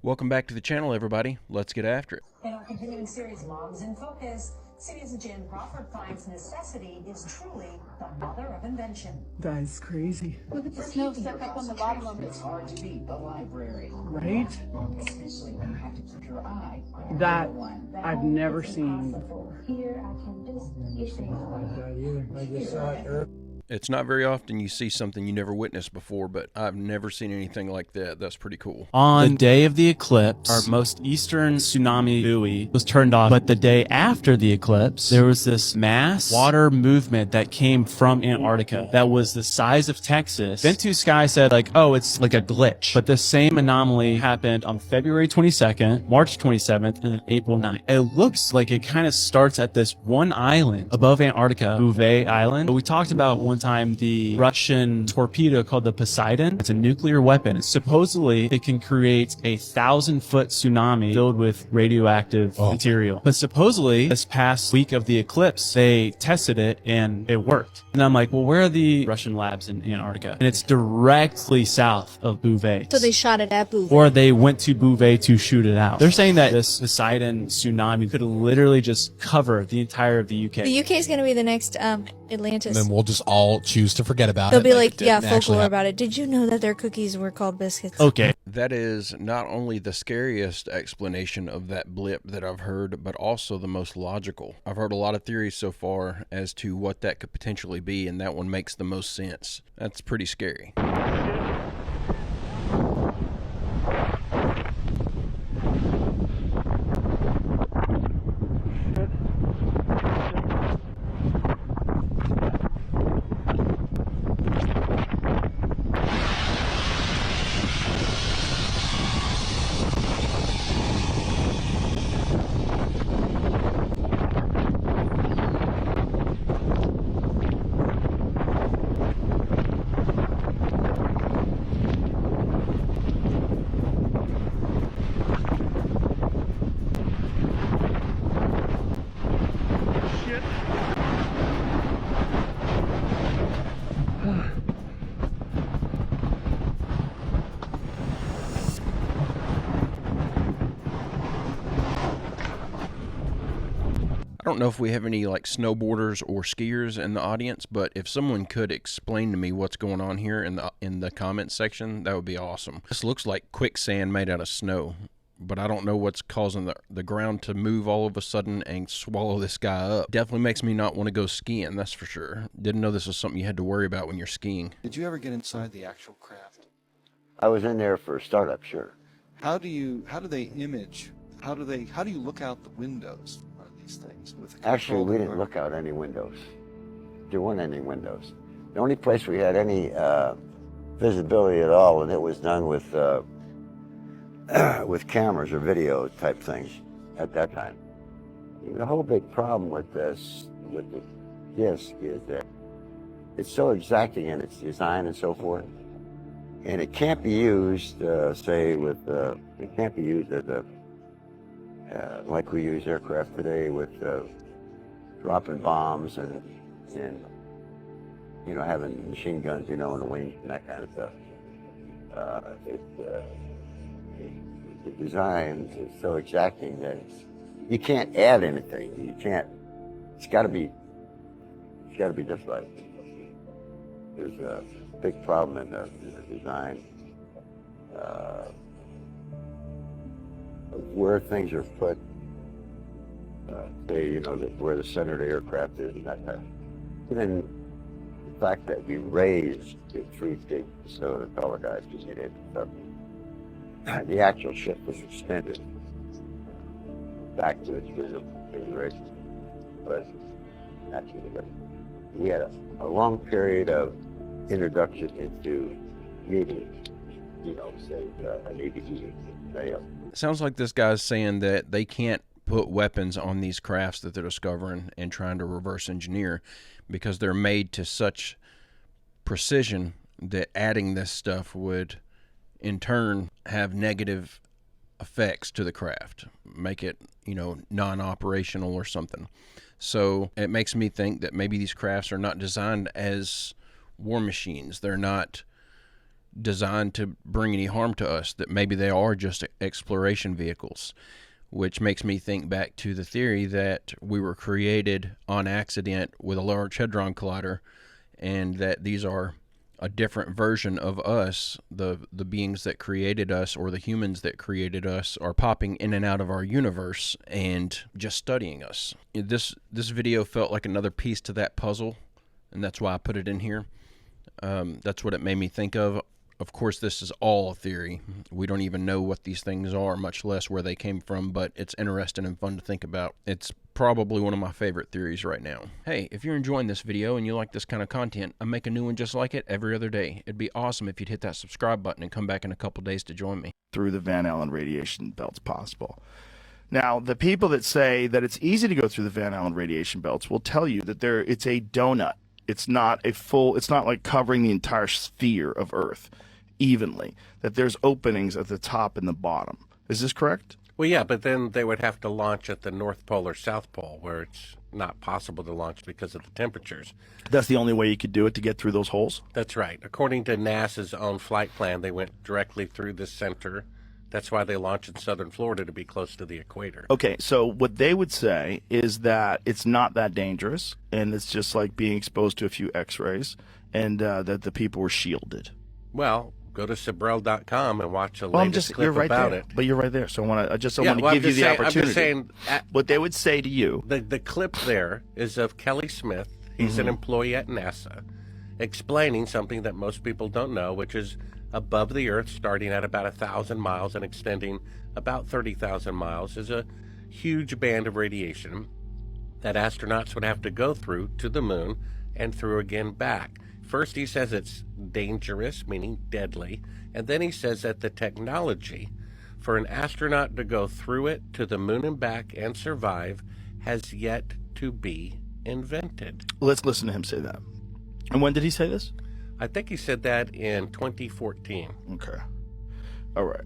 Welcome back to the channel, everybody. Let's get after it. In our continuing series, Moms in Focus, CBS's Jan Crawford finds necessity is truly the mother of invention. That is crazy. Look at the snow stuck up on the bottom of it. It's hard to beat the library. Right? Especially when you have to keep your eye on That one. I've never seen. Here, I can just get things. I just saw it earlier. It's not very often you see something you never witnessed before, but I've never seen anything like that. That's pretty cool. On the day of the eclipse, our most eastern tsunami buoy was turned off. But the day after the eclipse, there was this mass water movement that came from Antarctica that was the size of Texas. Ventu Sky said like, oh, it's like a glitch. But the same anomaly happened on February 22nd, March 27th, and April 9th. It looks like it kind of starts at this one island above Antarctica, Bouvet Island. But we talked about one time the Russian torpedo called the Poseidon. It's a nuclear weapon. Supposedly it can create a 1,000-foot tsunami filled with radioactive material. But supposedly this past week of the eclipse, they tested it and it worked. And I'm like, well, where are the Russian labs in Antarctica? And it's directly south of Bouvet. So they shot it at Bouvet. Or they went to Bouvet to shoot it out. They're saying that this Poseidon tsunami could literally just cover the entire of the UK. The UK is going to be the next Atlantis. And then we'll just all choose to forget about They'll it. be like, it yeah, didn't actually folklore happen. about it. Did you know that their cookies were called biscuits? Okay. That is not only the scariest explanation of that blip that I've heard, but also the most logical. I've heard a lot of theories so far as to what that could potentially be, and that one makes the most sense. That's pretty scary. I don't know if we have any like snowboarders or skiers in the audience, but if someone could explain to me what's going on here in the comments section, that would be awesome. This looks like quicksand made out of snow, but I don't know what's causing the ground to move all of a sudden and swallow this guy up. Definitely makes me not want to go skiing, that's for sure. Didn't know this was something you had to worry about when you're skiing. Did you ever get inside the actual craft? I was in there for a startup, sure. How do they image? How do you look out the windows on these things? Actually, we didn't look out any windows. There weren't any windows. The only place we had any visibility at all, and it was done with cameras or video type things at that time. The whole big problem with this, with the disc, is that it's so exacting in its design and so forth, and it can't be used, it can't be used as a, like we use aircraft today with dropping bombs and you know, having machine guns, you know, in the wings and that kind of stuff. The design is so exacting that you can't add anything. You can't. It's got to be just right. There's a big problem in the design of where things are put. Say, you know, where the center of the aircraft is and that kind of. And then the fact that we raised to 3 feet so the taller guys could get in and stuff. The actual ship was extended back to its original configuration, but actually we had a long period of introduction into using, you know, say an EDE sail. Sounds like this guy's saying that they can't put weapons on these crafts that they're discovering and trying to reverse engineer because they're made to such precision that adding this stuff would in turn have negative effects to the craft, make it, you know, non-operational or something. So it makes me think that maybe these crafts are not designed as war machines. They're not designed to bring any harm to us, that maybe they are just exploration vehicles, which makes me think back to the theory that we were created on accident with a Large Hadron Collider, and that these are a different version of us. The beings that created us, or the humans that created us, are popping in and out of our universe and just studying us. This video felt like another piece to that puzzle, and that's why I put it in here. That's what it made me think of. Of course, this is all a theory. We don't even know what these things are, much less where they came from, but it's interesting and fun to think about. It's probably one of my favorite theories right now. Hey, if you're enjoying this video and you like this kind of content, I make a new one just like it every other day. It'd be awesome if you'd hit that subscribe button and come back in a couple days to join me. Through the Van Allen radiation belts possible. Now, the people that say that it's easy to go through the Van Allen radiation belts will tell you that it's a donut. It's not like covering the entire sphere of Earth evenly, that there's openings at the top and the bottom. Is this correct? Well, yeah, but then they would have to launch at the North Pole or South Pole, where it's not possible to launch because of the temperatures. That's the only way you could do it, to get through those holes? That's right. According to NASA's own flight plan, they went directly through the center. That's why they launched in southern Florida, to be close to the equator. Okay, so what they would say is that it's not that dangerous, and it's just like being exposed to a few x-rays, and that the people were shielded. Well, go to Sabrel.com and watch a latest clip about it. But you're right there, so I just want to give you the opportunity. I'm just saying, what they would say to you. The clip there is of Kelly Smith. He's an employee at NASA, explaining something that most people don't know, which is above the Earth, starting at about 1,000 miles and extending about 30,000 miles, is a huge band of radiation that astronauts would have to go through to the moon and through again back. First, he says it's dangerous, meaning deadly, and then he says that the technology for an astronaut to go through it to the moon and back and survive has yet to be invented. Let's listen to him say that. And when did he say this? I think he said that in 2014. Okay. All right.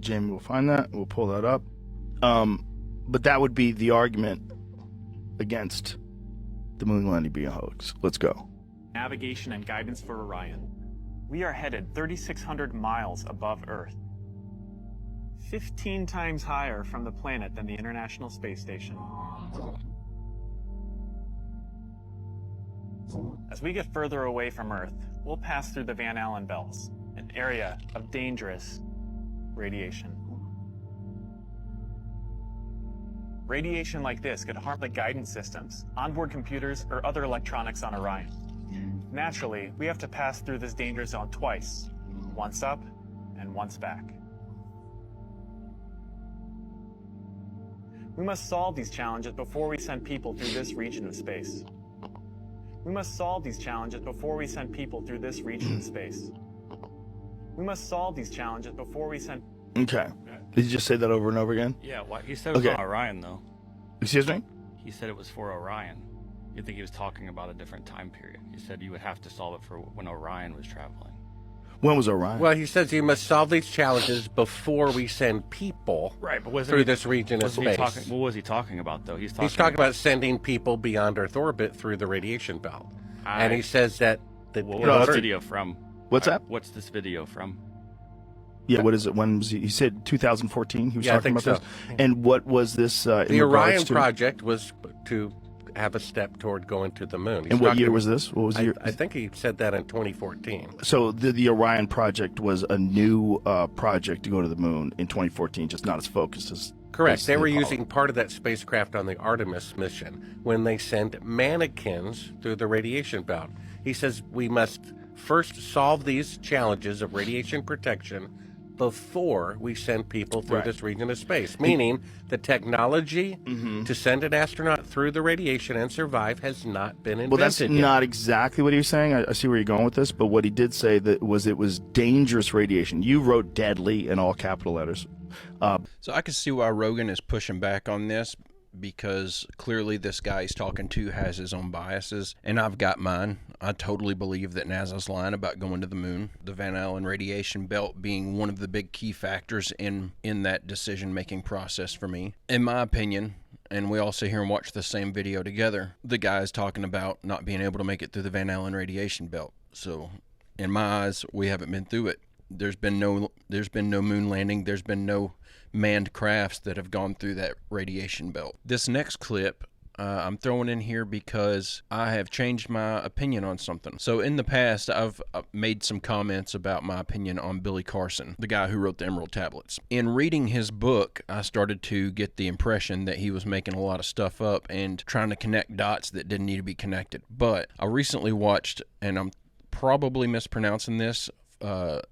Jamie will find that. We'll pull that up. But that would be the argument against the moon landing being a hoax. Let's go. Navigation and guidance for Orion. We are headed 3,600 miles above Earth, 15 times higher from the planet than the International Space Station. As we get further away from Earth, we'll pass through the Van Allen belts, an area of dangerous radiation. Radiation like this could harm the guidance systems, onboard computers, or other electronics on Orion. Naturally, we have to pass through this danger zone twice, once up and once back. We must solve these challenges before we send people through this region of space. We must solve these challenges before we send people through this region of space. We must solve these challenges before we send... Okay. Did you just say that over and over again? Yeah, he said it was on Orion, though. Excuse me? He said it was for Orion. You'd think he was talking about a different time period. He said you would have to solve it for when Orion was traveling. When was Orion? Well, he says you must solve these challenges before we send people through this region of space. What was he talking about, though? He's talking about sending people beyond Earth orbit through the radiation belt. And he says that... What was this video from? What's that? What's this video from? Yeah, what is it? When was he said 2014? He was talking about so. this? And what was this the Orion project was to have a step toward going to the moon. And what year was this? What was the year? I think he said that in 2014. So the Orion project was a new project to go to the moon in 2014, just not as focused as... Correct. They were using part of that spacecraft on the Artemis mission when they sent mannequins through the radiation belt. He says we must first solve these challenges of radiation protection before we send people through this region of space, meaning the technology to send an astronaut through the radiation and survive has not been invented Well, that's yet. not exactly what he was saying. I see where you're going with this, but what he did say that was it was dangerous radiation. You wrote deadly in all capital letters. So I can see why Rogan is pushing back on this, because clearly this guy he's talking to has his own biases, and I've got mine. I totally believe that NASA's lying about going to the moon, the Van Allen radiation belt being one of the big key factors in that decision-making process for me. In my opinion, and we all sit here and watch the same video together, the guy is talking about not being able to make it through the Van Allen radiation belt. So in my eyes, we haven't been through it. There's been no moon landing. There's been no manned crafts that have gone through that radiation belt. This next clip I'm throwing in here because I have changed my opinion on something. So in the past, I've made some comments about my opinion on Billy Carson, the guy who wrote the Emerald Tablets. In reading his book, I started to get the impression that he was making a lot of stuff up and trying to connect dots that didn't need to be connected. But I recently watched, and I'm probably mispronouncing this,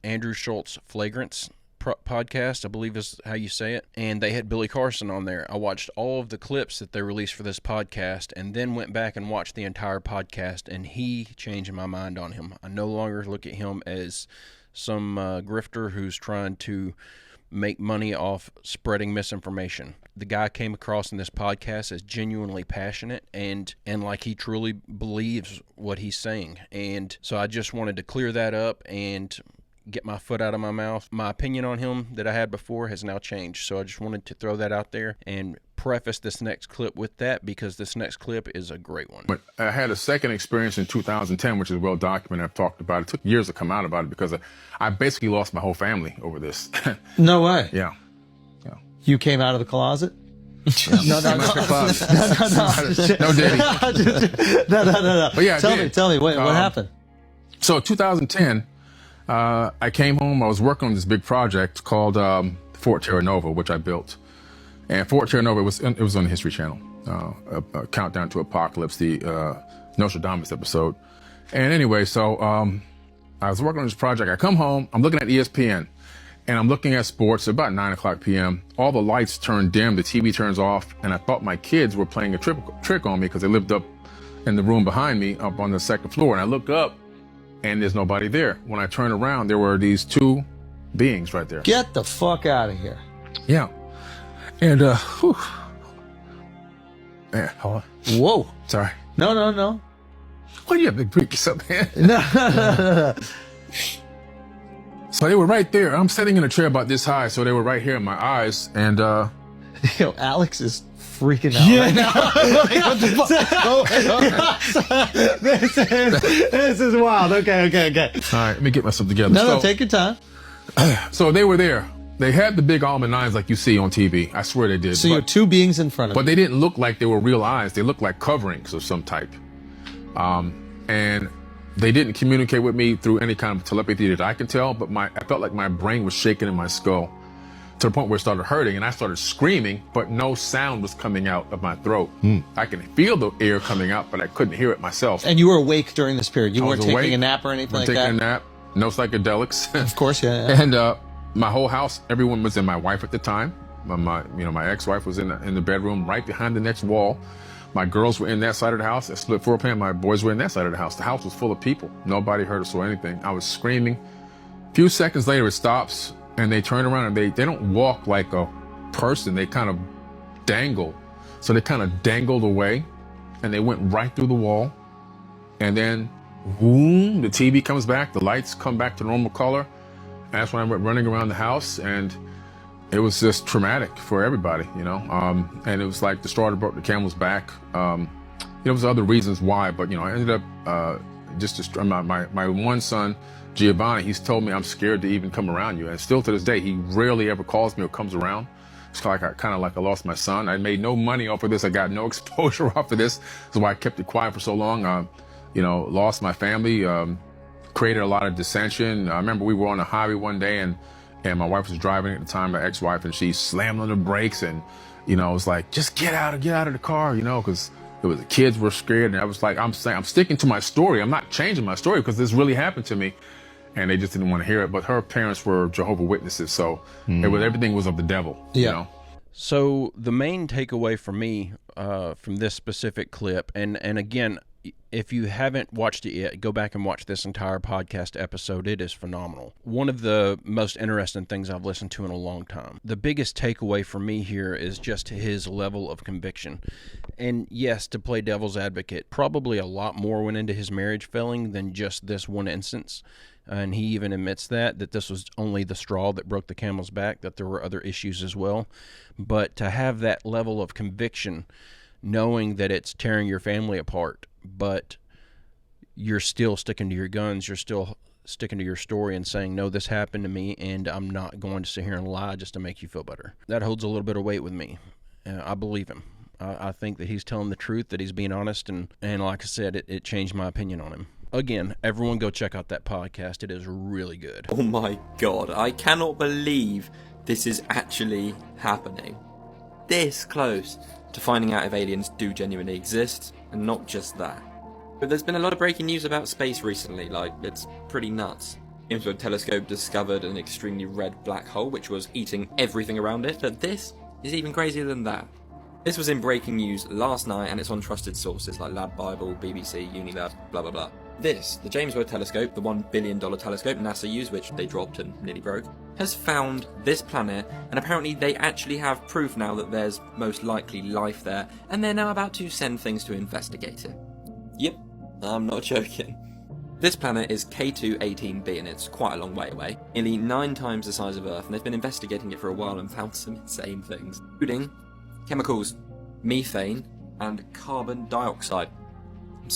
Andrew Schultz Flagrance podcast, I believe is how you say it, and they had Billy Carson on there. I watched all of the clips that they released for this podcast and then went back and watched the entire podcast, and he changed my mind on him. I no longer look at him as some grifter who's trying to make money off spreading misinformation. The guy came across in this podcast as genuinely passionate and like he truly believes what he's saying. And so I just wanted to clear that up and get my foot out of my mouth. My opinion on him that I had before has now changed, so I just wanted to throw that out there and preface this next clip with that, because this next clip is a great one. But I had a second experience in 2010, which is well documented. I've talked about it. It took years to come out about it because I basically lost my whole family over this. No way. Yeah. You came out of the closet? Yeah. No, Daddy. No. But yeah, tell me, what happened? So 2010, I came home. I was working on this big project called Fort Terra Nova, which I built. And Fort Terra Nova, it was on the History Channel, a Countdown to Apocalypse, the Nostradamus episode. And anyway, so I was working on this project. I come home, I'm looking at ESPN, and I'm looking at sports. At about 9 o'clock p.m., all the lights turn dim, the TV turns off, and I thought my kids were playing a trick on me because they lived up in the room behind me, up on the second floor. And I look up, and there's nobody there. When I turn around, there were these two beings right there. Get the fuck out of here. Yeah. And, whew. Man, hold on. Whoa. Sorry. No. What do you have to break yourself, man? No. So they were right there. I'm sitting in a chair about this high, so they were right here in my eyes. And, Yo, Alex is freaking out right now. This is wild. Okay. All right, let me get myself together. No, take your time. So they were there. They had the big almond eyes like you see on TV. I swear they did. So you had two beings in front of you. But they didn't look like they were real eyes. They looked like coverings of some type. And they didn't communicate with me through any kind of telepathy that I could tell, but I felt like my brain was shaking in my skull to the point where it started hurting, and I started screaming, but no sound was coming out of my throat. I can feel the air coming out, but I couldn't hear it myself. And you were awake during this period? You weren't taking awake, a nap or anything like that? Taking a nap, no psychedelics. Of course, yeah. And my whole house, everyone was in. My wife at the time, my ex-wife was in the bedroom right behind the next wall. My girls were in that side of the house, a split floor plan. My boys were in that side of the house. The house was full of people. Nobody heard us or anything. I was screaming. A few seconds later, it stops, and they turn around, and they don't walk like a person. They kind of dangle. So they kind of dangled away, and they went right through the wall. And then, boom, the TV comes back. The lights come back to normal color. And that's when I went running around the house, and it was just traumatic for everybody, and it was like the straw that broke the camel's back. There was other reasons why, but I ended up my one son, Giovanni, he's told me I'm scared to even come around you, and still to this day he rarely ever calls me or comes around. It's kind of like I lost my son. I made no money off of this. I got no exposure off of this. That's why I kept it quiet for so long. Lost my family, created a lot of dissension. I remember we were on the highway one day, and my wife was driving at the time, my ex-wife, and she slammed on the brakes, and it was like, just get out of the car, because the kids were scared. And I was like, I'm sticking to my story. I'm not changing my story because this really happened to me. And they just didn't want to hear it. But her parents were Jehovah's Witnesses, so everything was of the devil. Yeah. So the main takeaway for me from this specific clip, and again, if you haven't watched it yet, go back and watch this entire podcast episode. It is phenomenal. One of the most interesting things I've listened to in a long time. The biggest takeaway for me here is just his level of conviction. And yes, to play devil's advocate, probably a lot more went into his marriage failing than just this one instance. And he even admits that this was only the straw that broke the camel's back, that there were other issues as well. But to have that level of conviction, knowing that it's tearing your family apart, but you're still sticking to your guns, you're still sticking to your story and saying, no, this happened to me, and I'm not going to sit here and lie just to make you feel better. That holds a little bit of weight with me. I believe him. I think that he's telling the truth, that he's being honest, and like I said, it changed my opinion on him. Again, everyone go check out that podcast. It is really good. Oh my god, I cannot believe this is actually happening. This close to finding out if aliens do genuinely exist, and not just that. But there's been a lot of breaking news about space recently, like, it's pretty nuts. James Webb Telescope discovered an extremely red black hole which was eating everything around it, but this is even crazier than that. This was in breaking news last night, and it's on trusted sources like Lab Bible, BBC, Unilab, blah blah blah. This, the James Webb Telescope, the $1 billion telescope NASA used, which they dropped and nearly broke, has found this planet, and apparently they actually have proof now that there's most likely life there, and they're now about to send things to investigate it. Yep, I'm not joking. This planet is K2-18b, and it's quite a long way away, nearly 9 times the size of Earth, and they've been investigating it for a while and found some insane things, including chemicals, methane, and carbon dioxide. I'm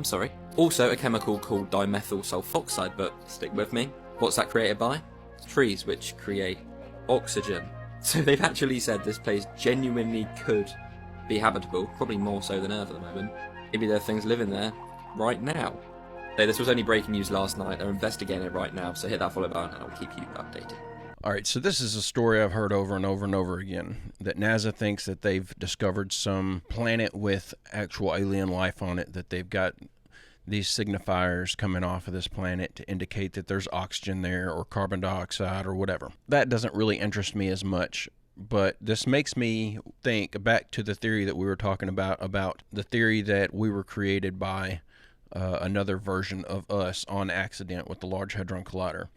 sorry. Also a chemical called dimethyl sulfoxide, but stick with me. What's that created by? Trees, which create oxygen. So they've actually said this place genuinely could be habitable, probably more so than Earth at the moment. Maybe there are things living there right now. So this was only breaking news last night. They're investigating it right now, so hit that follow button and I'll keep you updated. All right, so this is a story I've heard over and over and over again, that NASA thinks that they've discovered some planet with actual alien life on it, that they've got these signifiers coming off of this planet to indicate that there's oxygen there or carbon dioxide or whatever. That doesn't really interest me as much, but this makes me think back to the theory that we were talking about the theory that we were created by another version of us on accident with the Large Hadron Collider.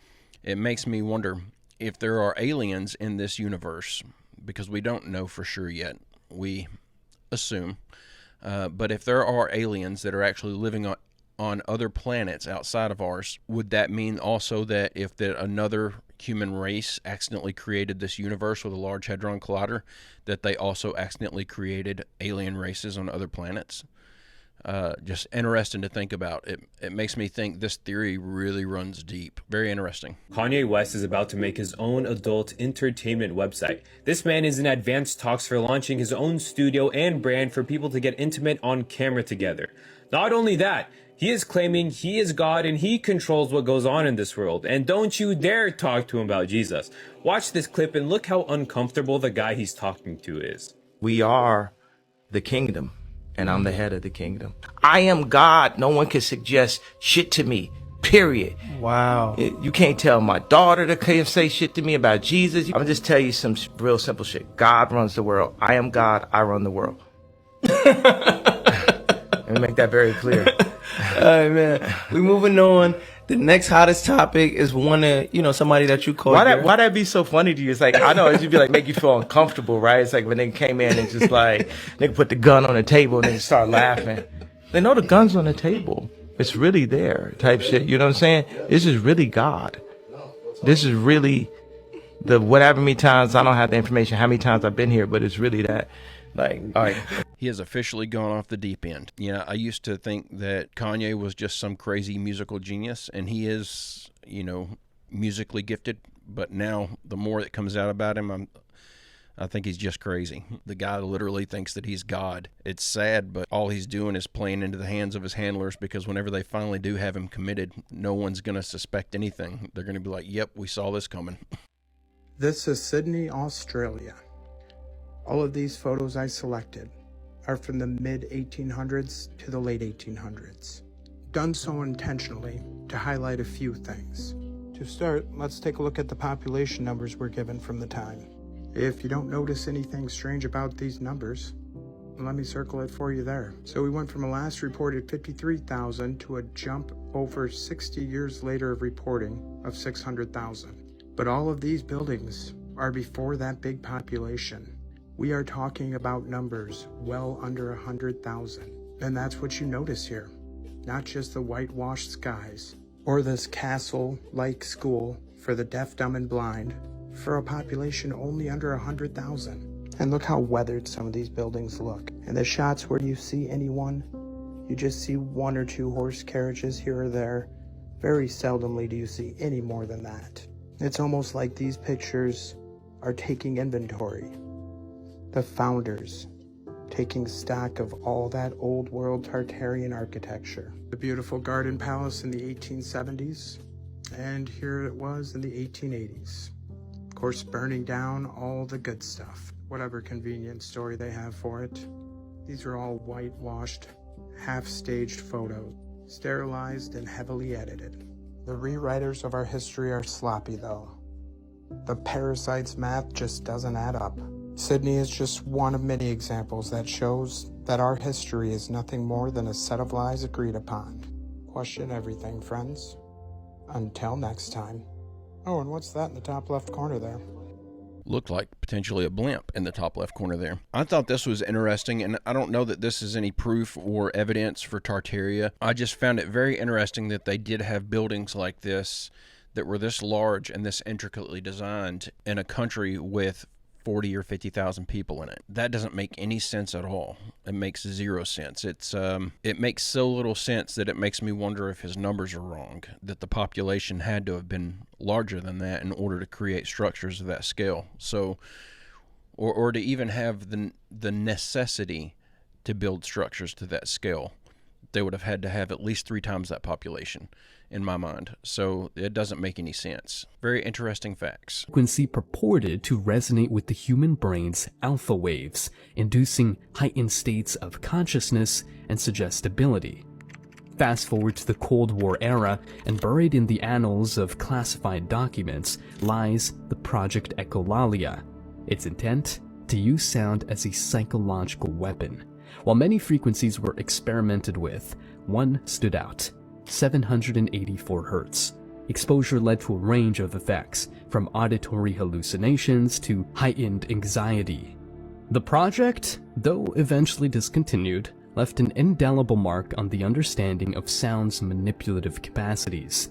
It makes me wonder if there are aliens in this universe, because we don't know for sure yet. We assume. But if there are aliens that are actually living on other planets outside of ours, would that mean also that if another human race accidentally created this universe with a Large Hadron Collider, that they also accidentally created alien races on other planets? Just interesting to think about. It makes me think this theory really runs deep. Very interesting. Kanye West is about to make his own adult entertainment website. This man is in advanced talks for launching his own studio and brand for people to get intimate on camera together. Not only that, he is claiming he is God and he controls what goes on in this world. And don't you dare talk to him about Jesus. Watch this clip and look how uncomfortable the guy he's talking to is. We are the kingdom, and I'm the head of the kingdom. I am God. No one can suggest shit to me, period. Wow. You can't tell my daughter to say shit to me about Jesus. I'm gonna just tell you some real simple shit. God runs the world. I am God. I run the world. Let me make that very clear. All right, man. We moving on. The next hottest topic is somebody that you call. Why that be so funny to you? It's like, I know it'd be like make you feel uncomfortable, right? It's like when they came in and just like they put the gun on the table and then start laughing. They know the gun's on the table. It's really there, type shit. You know what I'm saying? This is really God. This is really whatever many times, I don't have the information how many times I've been here, but it's really that. Like, all right. He has officially gone off the deep end. Yeah, I used to think that Kanye was just some crazy musical genius, and he is, musically gifted. But now, the more that comes out about him, I think he's just crazy. The guy literally thinks that he's God. It's sad, but all he's doing is playing into the hands of his handlers, because whenever they finally do have him committed, no one's going to suspect anything. They're going to be like, yep, we saw this coming. This is Sydney, Australia. All of these photos I selected are from the mid-1800s to the late 1800s. Done so intentionally to highlight a few things. To start, let's take a look at the population numbers we're given from the time. If you don't notice anything strange about these numbers, let me circle it for you there. So we went from a last reported 53,000 to a jump over 60 years later of reporting of 600,000. But all of these buildings are before that big population. We are talking about numbers well under 100,000. And that's what you notice here. Not just the whitewashed skies, or this castle-like school for the deaf, dumb, and blind, for a population only under 100,000. And look how weathered some of these buildings look. And the shots where you see anyone, you just see 1 or 2 horse carriages here or there, Very seldomly do you see any more than that. It's almost like these pictures are taking inventory. The founders taking stock of all that old world Tartarian architecture. The beautiful garden palace in the 1870s, and here it was in the 1880s. Of course, burning down all the good stuff, whatever convenient story they have for it. These are all whitewashed, half-staged photos, sterilized and heavily edited. The rewriters of our history are sloppy, though. The parasites math just doesn't add up. Sydney is just one of many examples that shows that our history is nothing more than a set of lies agreed upon. Question everything, friends. Until next time. Oh, and what's that in the top left corner there? Looked like potentially a blimp in the top left corner there. I thought this was interesting, and I don't know that this is any proof or evidence for Tartaria. I just found it very interesting that they did have buildings like this that were this large and this intricately designed in a country with 40 or 50,000 people in it. That doesn't make any sense at all. It makes zero sense. It makes so little sense that it makes me wonder if his numbers are wrong, that the population had to have been larger than that in order to create structures of that scale. So, or to even have the necessity to build structures to that scale, they would have had to have at least 3 times that population, in my mind. So it doesn't make any sense. Very interesting facts. Frequency purported to resonate with the human brain's alpha waves, inducing heightened states of consciousness and suggestibility. Fast forward to the Cold War era, and buried in the annals of classified documents lies the Project Echolalia. Its intent? To use sound as a psychological weapon. While many frequencies were experimented with, one stood out: 784 Hz. Exposure led to a range of effects, from auditory hallucinations to heightened anxiety. The project, though eventually discontinued, left an indelible mark on the understanding of sound's manipulative capacities.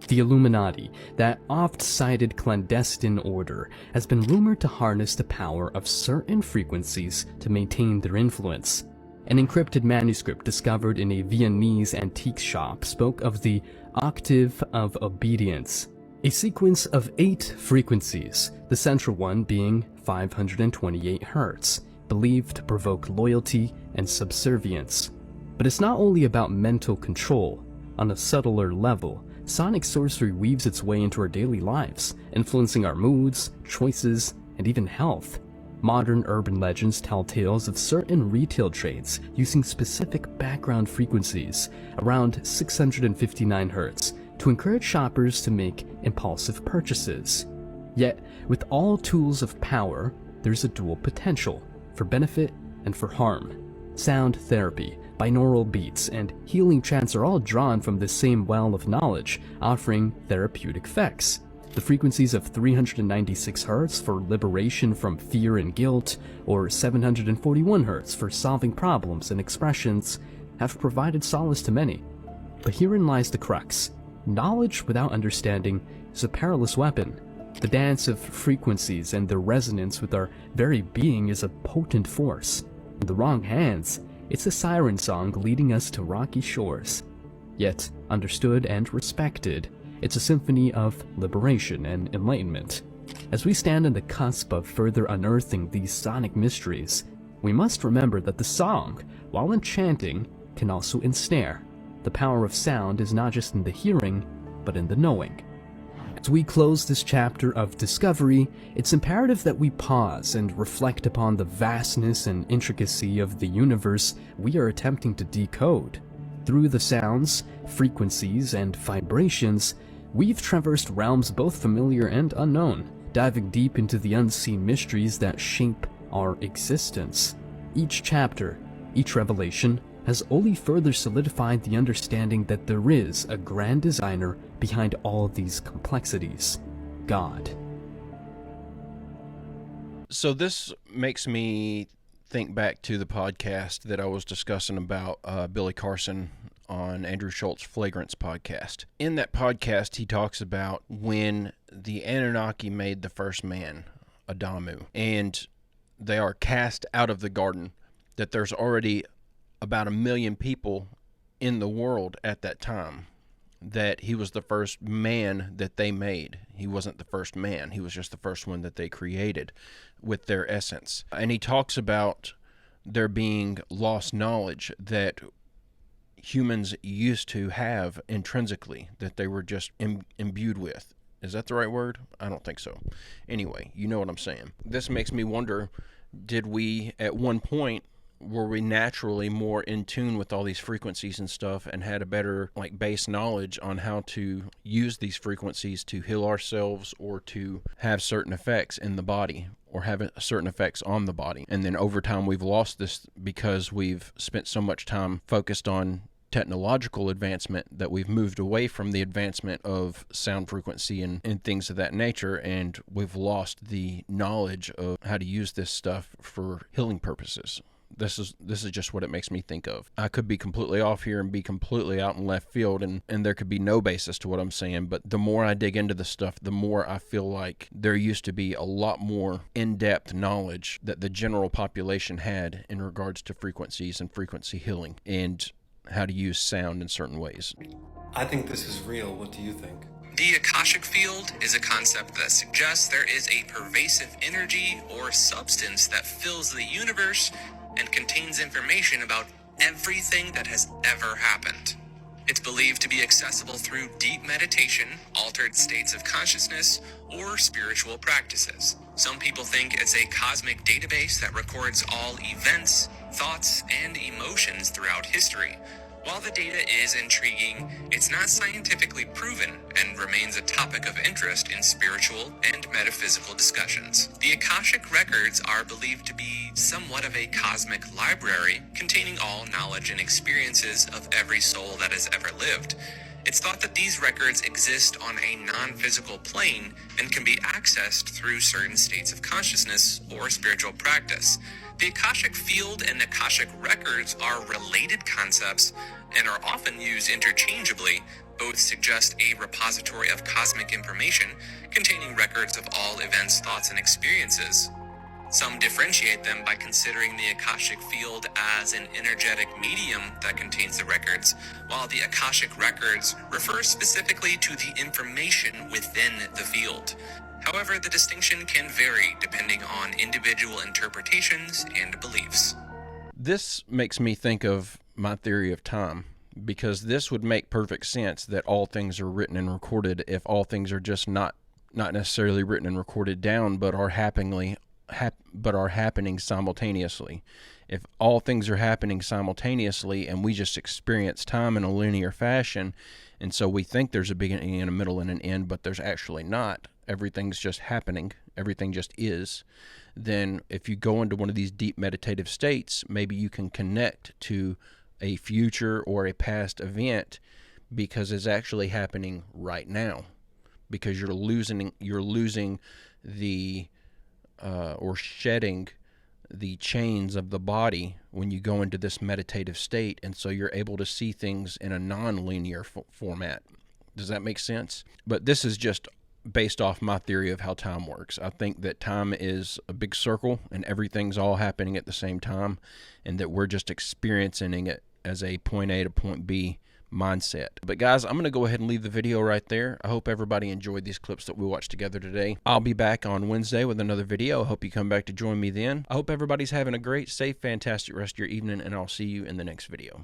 The Illuminati, that oft-cited clandestine order, has been rumored to harness the power of certain frequencies to maintain their influence. An encrypted manuscript discovered in a Viennese antique shop spoke of the Octave of Obedience, a sequence of 8 frequencies, the central one being 528 Hz, believed to provoke loyalty and subservience. But it's not only about mental control. On a subtler level, sonic sorcery weaves its way into our daily lives, influencing our moods, choices, and even health. Modern urban legends tell tales of certain retail trades using specific background frequencies, around 659 Hz, to encourage shoppers to make impulsive purchases. Yet, with all tools of power, there's a dual potential, for benefit and for harm. Sound therapy, binaural beats, and healing chants are all drawn from the same well of knowledge, offering therapeutic effects. The frequencies of 396 Hz for liberation from fear and guilt, or 741 Hz for solving problems and expressions, have provided solace to many. But herein lies the crux. Knowledge without understanding is a perilous weapon. The dance of frequencies and their resonance with our very being is a potent force. In the wrong hands, it's a siren song leading us to rocky shores. Yet, understood and respected, it's a symphony of liberation and enlightenment. As we stand on the cusp of further unearthing these sonic mysteries, we must remember that the song, while enchanting, can also ensnare. The power of sound is not just in the hearing, but in the knowing. As we close this chapter of discovery, it's imperative that we pause and reflect upon the vastness and intricacy of the universe we are attempting to decode. Through the sounds, frequencies, and vibrations, we've traversed realms both familiar and unknown, diving deep into the unseen mysteries that shape our existence. Each chapter, each revelation, has only further solidified the understanding that there is a grand designer behind all these complexities: God. So this makes me think back to the podcast that I was discussing about Billy Carson on Andrew Schultz's Flagrance podcast. In that podcast, he talks about when the Anunnaki made the first man, Adamu, and they are cast out of the garden, that there's already about 1 million people in the world at that time that he was the first man that they made. He wasn't the first man. He was just the first one that they created with their essence. And he talks about there being lost knowledge that humans used to have intrinsically, that they were just imbued with. Is that the right word? I don't think so. Anyway, you know what I'm saying. This makes me wonder, did we at one point, were we naturally more in tune with all these frequencies and stuff and had a better like base knowledge on how to use these frequencies to heal ourselves or to have certain effects in the body or have certain effects on the body? And then over time we've lost this because we've spent so much time focused on technological advancement that we've moved away from the advancement of sound frequency and things of that nature, and we've lost the knowledge of how to use this stuff for healing purposes. This is just what it makes me think of. I could be completely off here and be completely out in left field, and there could be no basis to what I'm saying, but the more I dig into this stuff, the more I feel like there used to be a lot more in-depth knowledge that the general population had in regards to frequencies and frequency healing and how to use sound in certain ways. I think this is real. What do you think? The Akashic field is a concept that suggests there is a pervasive energy or substance that fills the universe and contains information about everything that has ever happened. It's believed to be accessible through deep meditation, altered states of consciousness, or spiritual practices. Some people think it's a cosmic database that records all events, thoughts, and emotions throughout history. While the data is intriguing, it's not scientifically proven and remains a topic of interest in spiritual and metaphysical discussions. The Akashic records are believed to be somewhat of a cosmic library containing all knowledge and experiences of every soul that has ever lived. It's thought that these records exist on a non-physical plane and can be accessed through certain states of consciousness or spiritual practice. The Akashic field and Akashic records are related concepts and are often used interchangeably. Both suggest a repository of cosmic information containing records of all events, thoughts, and experiences. Some differentiate them by considering the Akashic field as an energetic medium that contains the records, while the Akashic records refer specifically to the information within the field. However, the distinction can vary depending on individual interpretations and beliefs. This makes me think of my theory of time, because this would make perfect sense that all things are written and recorded if all things are just not necessarily written and recorded down, but are happening simultaneously. If all things are happening simultaneously and we just experience time in a linear fashion, and so we think there's a beginning and a middle and an end, but there's actually not, everything's just happening, everything just is, then if you go into one of these deep meditative states, maybe you can connect to a future or a past event because it's actually happening right now, because you're losing the or shedding the chains of the body when you go into this meditative state, and so you're able to see things in a non-linear format. Does that make sense? But this is just based off my theory of how time works. I think that time is a big circle and everything's all happening at the same time, and that we're just experiencing it as a point A to point B mindset. But guys, I'm going to go ahead and leave the video right there. I hope everybody enjoyed these clips that we watched together today. I'll be back on Wednesday with another video. I hope you come back to join me then. I hope everybody's having a great, safe, fantastic rest of your evening, and I'll see you in the next video.